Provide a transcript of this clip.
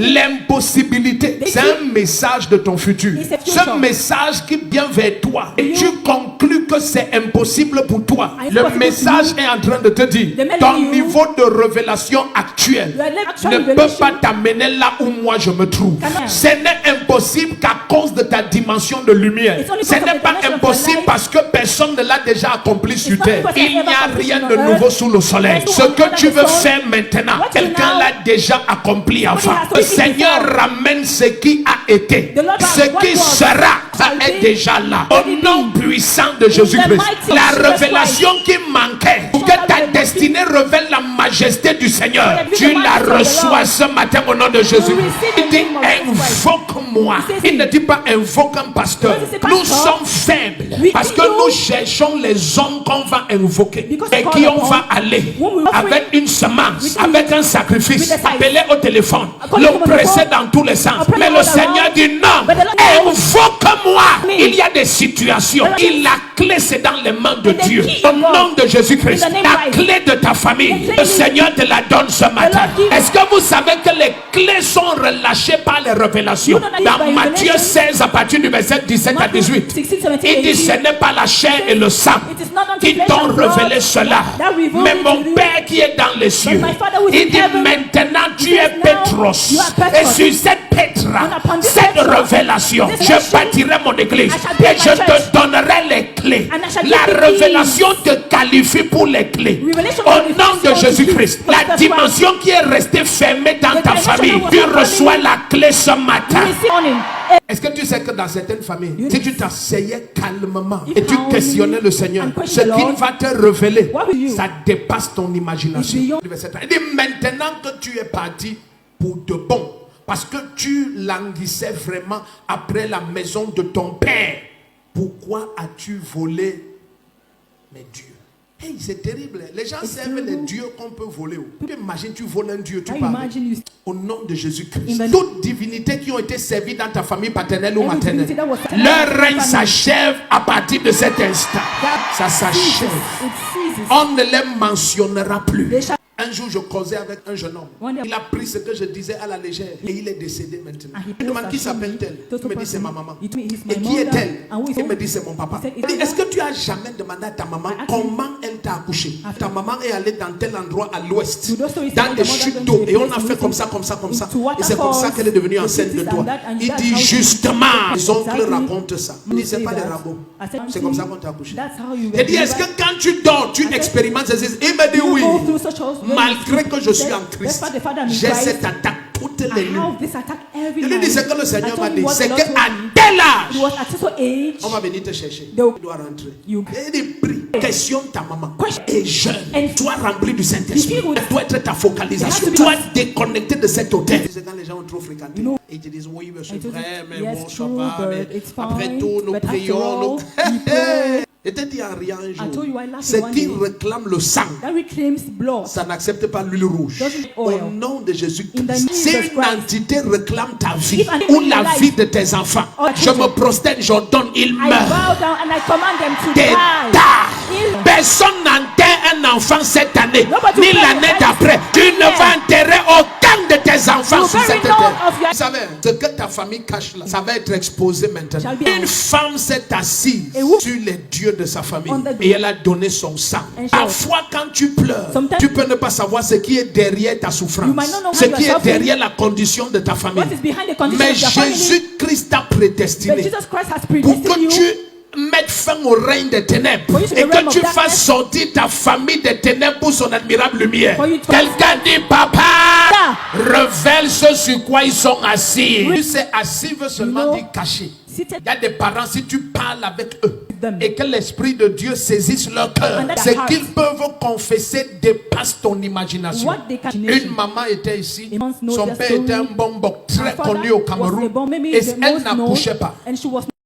L'impossibilité, c'est un message de ton futur. Ce message qui vient vers toi et tu conclus que c'est impossible pour toi. Le message est en train de te dire, ton niveau de révélation actuel ne peut pas t'amener là où moi je me trouve. Ce n'est impossible qu'à cause de ta dimension de lumière. Ce n'est pas impossible parce que personne ne l'a déjà accompli sur terre. Il n'y a rien de nouveau sous le soleil. Ce que tu veux faire maintenant, quelqu'un l'a déjà accompli avant. Le Seigneur ramène ce qui a été, ce qui sera, ça est déjà là. Au nom puissant de Jésus-Christ, la révélation qui manquait, pour que ta destinée révèle la majesté du Seigneur, tu la reçois ce matin au nom de Jésus. Il dit invoque-moi. Il ne dit pas invoque un pasteur. Nous sommes faibles parce que nous cherchons les hommes qu'on va invoquer et qui on va aller avec une semence, avec un sacrifice, appeler au téléphone, le presser dans tous les sens. Mais le Seigneur dit non, invoque-moi. Il y a des situations et la clé c'est dans les mains de Dieu. Au nom de Jésus-Christ, la clé de ta famille, le Seigneur te la donne ce matin. Est-ce que vous savez que les clés sont relâchées par les révélations? Dans Matthieu 16 à partir du verset 17 à 18, il dit ce n'est pas la chair et le sang qui t'ont révélé cela, mais mon Père qui est dans les cieux. Il dit maintenant tu es Pétros, et sur cette Pétra, cette révélation, je bâtirai mon église et je te donnerai les clés. La révélation te qualifie pour les clés. Au nom de Jésus-Christ, la dimension qui est restée fermée dans ta famille, tu reçois la clé ce matin. Est-ce que tu sais que dans certaines familles, si tu t'asseyais calmement et tu questionnais le Seigneur, ce qu'il va te révéler, ça dépasse ton imagination. Il dit maintenant que tu es parti pour de bon, parce que tu languissais vraiment après la maison de ton père, pourquoi as-tu volé mes dieux? Hey, c'est terrible. Les gens servent les dieux qu'on peut voler. Tu imagines, tu voles un dieu, tu parles. Au nom de Jésus-Christ, toutes divinités qui ont été servies dans ta famille paternelle ou maternelle, leur règne s'achève à partir de cet instant. Ça s'achève. On ne les mentionnera plus. Un jour, je causais avec un jeune homme. Il a pris ce que je disais à la légère et il est décédé maintenant. Il demande qui s'appelle-t-elle? Il me dit c'est ma maman. Et qui est-elle? Il me dit c'est mon papa. Il dit est-ce que tu as jamais demandé à ta maman comment elle t'a accouché? Ta maman est allée dans tel endroit à l'ouest, dans des chutes d'eau, et on a fait comme ça, comme ça, comme ça. Et c'est comme ça qu'elle est devenue enceinte de toi. Il dit justement, les oncles racontent ça. Il dit c'est pas des ragots. C'est comme ça qu'on t'a accouché. Il dit est-ce que quand tu dors, tu expérimentes ceci? Il me dit oui. Malgré que je suis en Christ, j'ai cette attaque toutes les nuits. Il lui dit ce que le Seigneur m'a dit, c'est qu'à tel âge, on va venir te chercher. Tu dois rentrer. Il dit prie, questionne ta maman. Et jeune, toi rempli du Saint-Esprit. Elle doit être ta focalisation. Toi déconnecté de cet hôtel. C'est quand les gens ont trop fréquenté. Et ils te disent oui, mais c'est vrai, mais bon, ça va. Mais après tout, nous prions. Et te dit en rien un jour, ce qui réclame le sang, ça n'accepte pas l'huile rouge. Au nom de Jésus-Christ, si une entité réclame ta vie ou la vie de tes enfants, je me prosterne, j'ordonne, ils meurent. Personne n'enterre un enfant cette année, ni l'année d'après. Tu ne vas enterrer aucun de tes enfants sur cette terre. Vous savez, ce que ta famille cache là, ça va être exposé maintenant. Une femme s'est assise sur les dieux de sa famille et elle a donné son sang. Parfois quand tu pleures, tu peux ne pas savoir ce qui est derrière ta souffrance, ce qui est derrière la condition de ta famille. Mais Jésus-Christ t'a prédestiné pour que tu mettre fin au règne des ténèbres et que tu fasses sortir ta famille des ténèbres pour son admirable lumière. Quelqu'un dit papa, révèle ce sur quoi ils sont assis. Tu sais, assis veut seulement dire caché. Il y a des parents, si tu parles avec eux et que l'Esprit de Dieu saisisse leur cœur, ce qu'ils peuvent confesser dépasse ton imagination. Une maman était ici, son père était un bon boc très connu au Cameroun et elle n'accouchait pas.